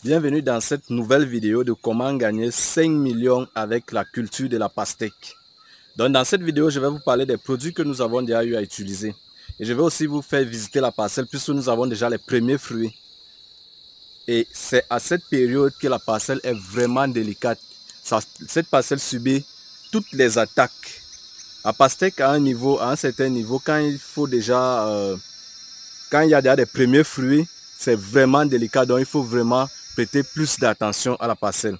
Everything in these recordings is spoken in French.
Bienvenue dans cette nouvelle vidéo de comment gagner 5 millions avec la culture de la pastèque. Donc dans cette vidéo, je vais vous parler des produits que nous avons déjà eu à utiliser. Et je vais aussi vous faire visiter la parcelle puisque nous avons déjà les premiers fruits. Et c'est à cette période que la parcelle est vraiment délicate. Cette parcelle subit toutes les attaques. La pastèque à un certain niveau, quand il faut déjà... quand il y a déjà des premiers fruits, c'est vraiment délicat. Donc il faut vraiment prêter plus d'attention à la parcelle.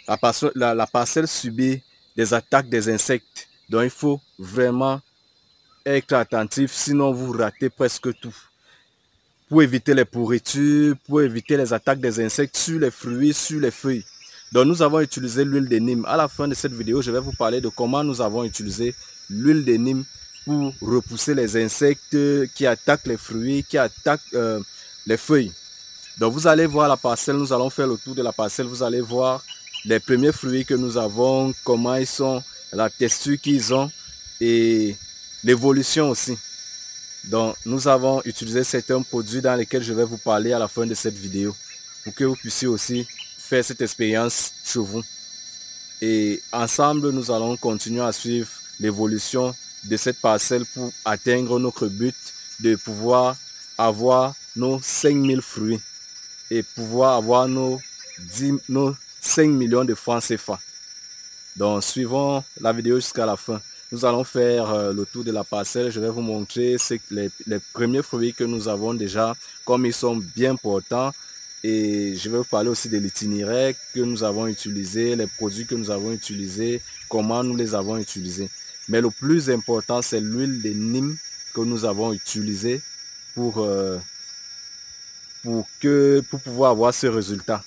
La parcelle subit des attaques des insectes. Donc il faut vraiment être attentif, sinon vous ratez presque tout. Pour éviter les pourritures, pour éviter les attaques des insectes sur les fruits, sur les feuilles. Donc nous avons utilisé l'huile de Nîmes. À la fin de cette vidéo, je vais vous parler de comment nous avons utilisé l'huile de Nîmes pour repousser les insectes qui attaquent les fruits, qui attaquent les feuilles. Donc vous allez voir la parcelle, nous allons faire le tour de la parcelle, vous allez voir les premiers fruits que nous avons, comment ils sont, la texture qu'ils ont et l'évolution aussi. Donc nous avons utilisé certains produits dans lesquels je vais vous parler à la fin de cette vidéo pour que vous puissiez aussi faire cette expérience chez vous. Et ensemble, nous allons continuer à suivre l'évolution de cette parcelle pour atteindre notre but de pouvoir avoir nos 5000 fruits et pouvoir avoir nos 5 millions de francs CFA. Donc suivons la vidéo jusqu'à la fin. Nous allons faire le tour de la parcelle. Je vais vous montrer les premiers fruits que nous avons déjà, comme ils sont bien portants. Et je vais vous parler aussi de l'itinéraire que nous avons utilisé, les produits que nous avons utilisés, comment nous les avons utilisés. Mais le plus important, c'est l'huile de Nîmes que nous avons utilisée pour pouvoir avoir ce résultat.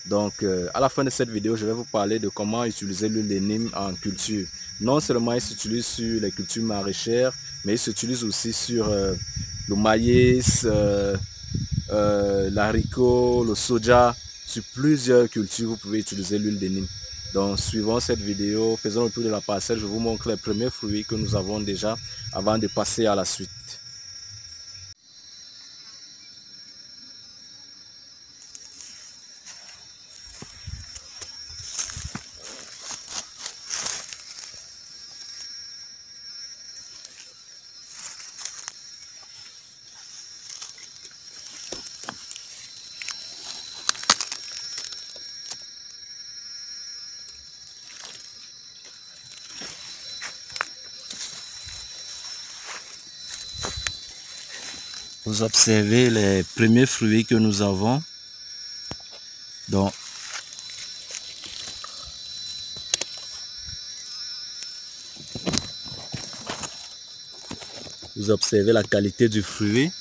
Donc à la fin de cette vidéo, je vais vous parler de comment utiliser l'huile de Nîmes en culture. Non seulement il s'utilise sur les cultures maraîchères, mais il s'utilise aussi sur le maïs, l'haricot, le soja. Sur plusieurs cultures, vous pouvez utiliser l'huile de Nîmes. Donc suivant cette vidéo, faisons le tour de la parcelle. Je vous montre les premiers fruits que nous avons déjà avant de passer à la suite. Vous observez les premiers fruits que nous avons. Donc, vous observez la qualité du fruit.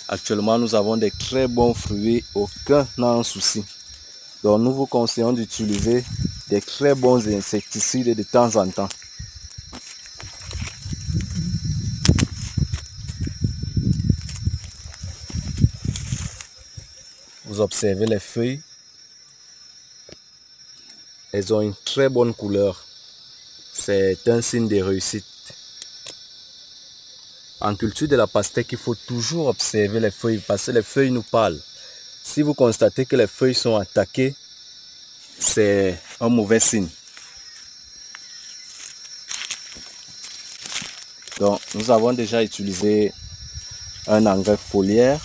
Actuellement, nous avons des très bons fruits, aucun n'a un souci. Donc, nous vous conseillons d'utiliser des très bons insecticides de temps en temps. Vous observez les feuilles. Elles ont une très bonne couleur. C'est un signe de réussite. En culture de la pastèque, il faut toujours observer les feuilles parce que les feuilles nous parlent. Si vous constatez que les feuilles sont attaquées, c'est un mauvais signe. Donc, nous avons déjà utilisé un engrais foliaire.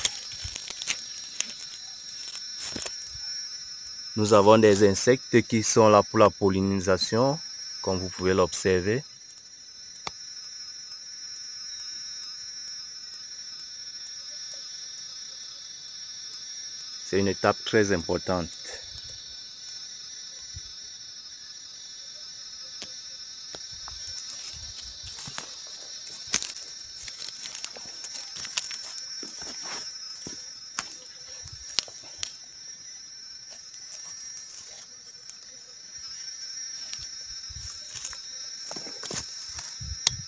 Nous avons des insectes qui sont là pour la pollinisation, comme vous pouvez l'observer. C'est une étape très importante.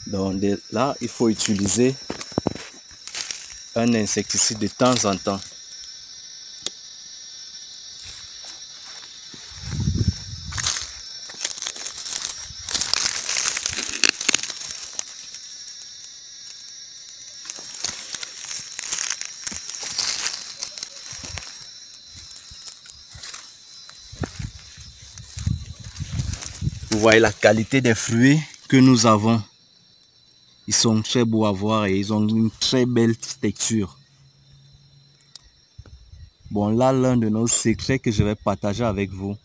Donc là, il faut utiliser un insecticide de temps en temps. Vous voyez la qualité des fruits que nous avons. Ils sont très beaux à voir et ils ont une très belle texture. Bon, là, l'un de nos secrets que je vais partager avec vous,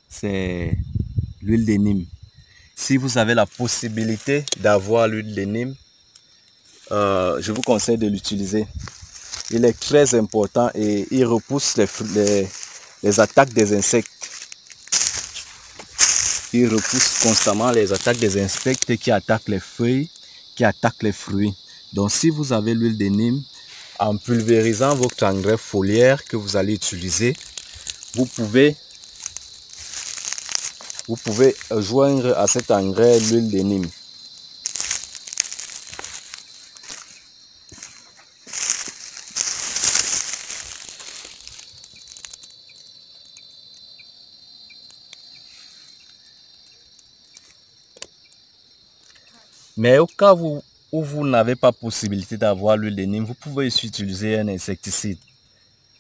c'est l'huile de Nîmes. Si vous avez la possibilité d'avoir l'huile de Nîmes, je vous conseille de l'utiliser. Il est très important et il repousse les attaques des insectes. Il repousse constamment les attaques des insectes qui attaquent les feuilles, qui attaquent les fruits. Donc si vous avez l'huile de Nîmes, en pulvérisant votre engrais foliaire que vous allez utiliser, vous pouvez joindre à cet engrais l'huile de Nîmes. Mais au cas où vous n'avez pas possibilité d'avoir l'huile de Nîmes, vous pouvez aussi utiliser un insecticide.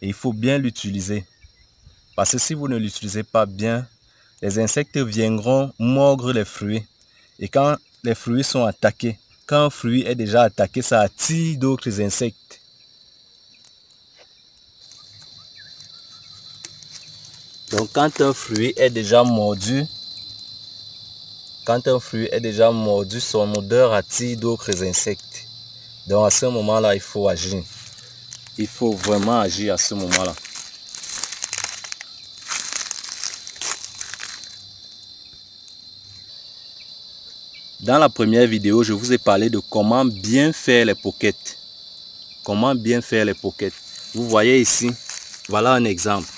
Et il faut bien l'utiliser. Parce que si vous ne l'utilisez pas bien, les insectes viendront mordre les fruits. Et quand les fruits sont attaqués, quand un fruit est déjà attaqué, ça attire d'autres insectes. Donc quand un fruit est déjà mordu, son odeur attire d'autres insectes. Donc à ce moment-là, il faut agir. Il faut vraiment agir à ce moment-là. Dans la première vidéo, je vous ai parlé de comment bien faire les pockets. Comment bien faire les pockets. Vous voyez ici, voilà un exemple.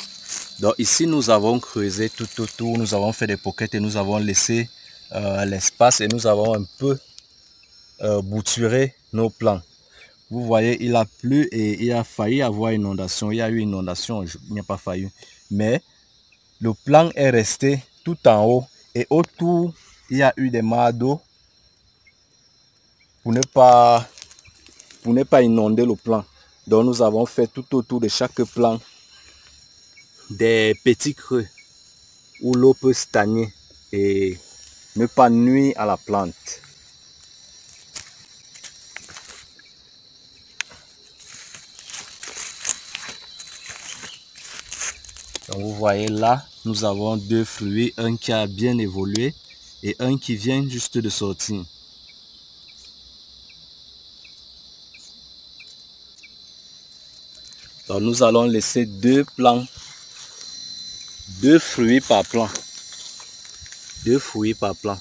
Donc ici, nous avons creusé tout autour, nous avons fait des pockets et nous avons laissé l'espace et nous avons un peu bouturé nos plants. Vous voyez, il a plu et il a failli avoir inondation. Il y a eu inondation, il n'y a pas failli. Mais le plan est resté tout en haut et autour, il y a eu des mares d'eau pour ne pas inonder le plan. Donc nous avons fait tout autour de chaque plan des petits creux où l'eau peut stagner et ne pas nuire à la plante. Donc vous voyez là, nous avons deux fruits, un qui a bien évolué et un qui vient juste de sortir. Donc nous allons laisser deux plants, deux fruits par plant. Deux fruits par plant.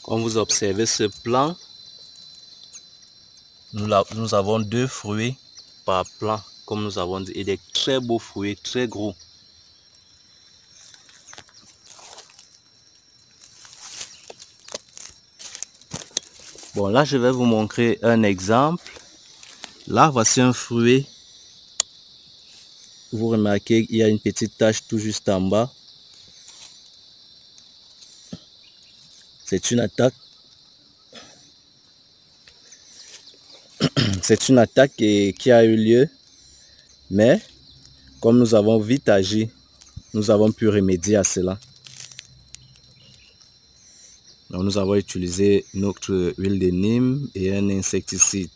Comme vous observez ce plan, nous avons deux fruits par plant, comme nous avons dit, et des très beaux fruits, très gros. Bon, là, je vais vous montrer un exemple. Là, voici un fruit. Vous remarquez qu'il y a une petite tache tout juste en bas. C'est une attaque. C'est une attaque qui a eu lieu. Mais, comme nous avons vite agi, nous avons pu remédier à cela. Donc, nous avons utilisé notre huile de Nîmes et un insecticide.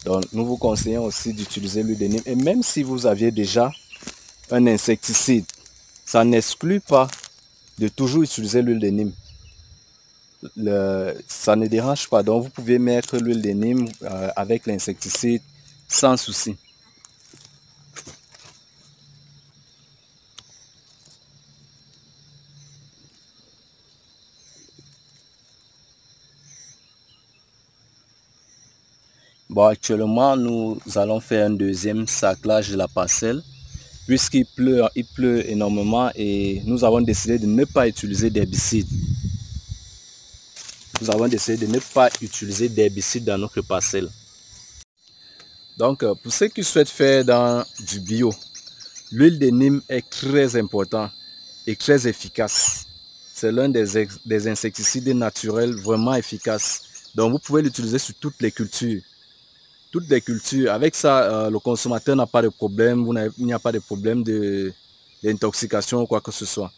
Donc, nous vous conseillons aussi d'utiliser l'huile de Nîmes. Et même si vous aviez déjà un insecticide, ça n'exclut pas de toujours utiliser l'huile de Nîmes. Ça ne dérange pas. Donc, vous pouvez mettre l'huile de Nîmes avec l'insecticide sans souci. Bon, actuellement, nous allons faire un deuxième saclage de la parcelle. puisqu'il pleut énormément et nous avons décidé de ne pas utiliser d'herbicides. Nous avons décidé de ne pas utiliser d'herbicides dans notre parcelle. Donc, pour ceux qui souhaitent faire dans du bio, l'huile de Nîmes est très important et très efficace. C'est l'un des insecticides naturels vraiment efficaces. Donc, vous pouvez l'utiliser sur toutes les cultures. Toutes les cultures. Avec ça, le consommateur n'a pas de problème. Il n'y a pas de problème d'intoxication ou quoi que ce soit.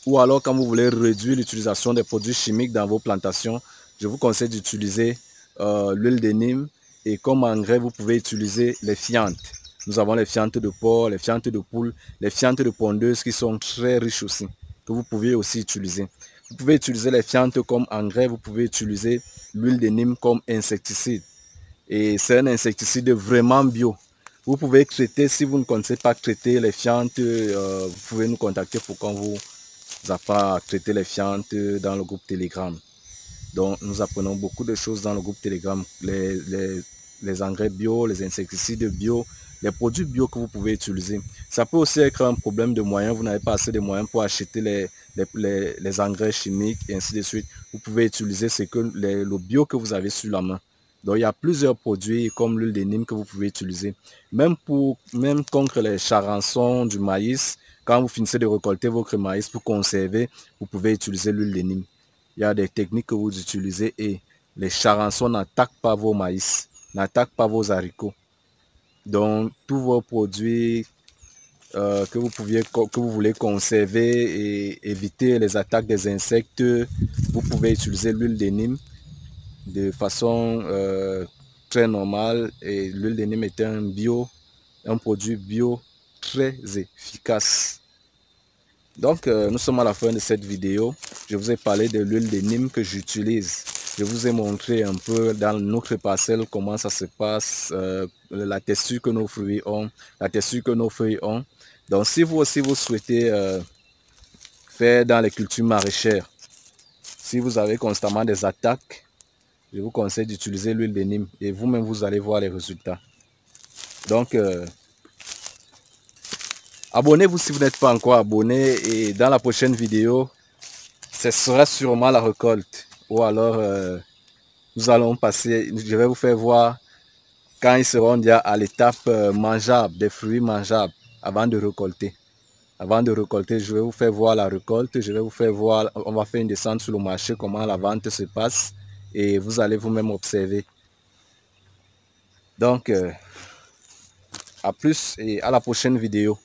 Ou alors, quand vous voulez réduire l'utilisation des produits chimiques dans vos plantations, je vous conseille d'utiliser l'huile de Nîmes. Et comme engrais, vous pouvez utiliser les fientes. Nous avons les fientes de porc, les fientes de poule, les fientes de pondeuses qui sont très riches aussi, que vous pouvez aussi utiliser. Vous pouvez utiliser les fientes comme engrais, vous pouvez utiliser l'huile de Nîmes comme insecticide. Et c'est un insecticide vraiment bio. Vous pouvez traiter, si vous ne connaissez pas traiter les fientes, vous pouvez nous contacter pour qu'on vous apprenne à traiter les fientes dans le groupe Telegram. Donc, nous apprenons beaucoup de choses dans le groupe Telegram. Les engrais bio, les insecticides bio, les produits bio que vous pouvez utiliser. Ça peut aussi être un problème de moyens. Vous n'avez pas assez de moyens pour acheter les engrais chimiques et ainsi de suite. Vous pouvez utiliser le bio que vous avez sur la main. Donc, il y a plusieurs produits comme l'huile de Nîmes que vous pouvez utiliser. Même contre les charançons du maïs, quand vous finissez de récolter votre maïs pour conserver, vous pouvez utiliser l'huile de Nîmes. Il y a des techniques que vous utilisez et les charançons n'attaquent pas vos maïs, n'attaquent pas vos haricots. Donc, tous vos produits que vous voulez conserver et éviter les attaques des insectes, vous pouvez utiliser l'huile de Nîmes de façon très normale. Et l'huile de Nîmes est un produit bio très efficace. Donc, nous sommes à la fin de cette vidéo. Je vous ai parlé de l'huile de Nîmes que j'utilise. Je vous ai montré un peu dans notre parcelle comment ça se passe, la texture que nos fruits ont, la texture que nos feuilles ont. Donc, si vous aussi vous souhaitez faire dans les cultures maraîchères, si vous avez constamment des attaques, je vous conseille d'utiliser l'huile de Nîmes et vous-même vous allez voir les résultats. Donc, abonnez-vous si vous n'êtes pas encore abonné et dans la prochaine vidéo, ce sera sûrement la récolte. Ou alors, nous allons passer, je vais vous faire voir quand ils seront déjà à l'étape mangeable, des fruits mangeables, avant de récolter. Avant de récolter, je vais vous faire voir la récolte, je vais vous faire voir, on va faire une descente sur le marché, comment la vente se passe et vous allez vous-même observer. Donc, à plus et à la prochaine vidéo.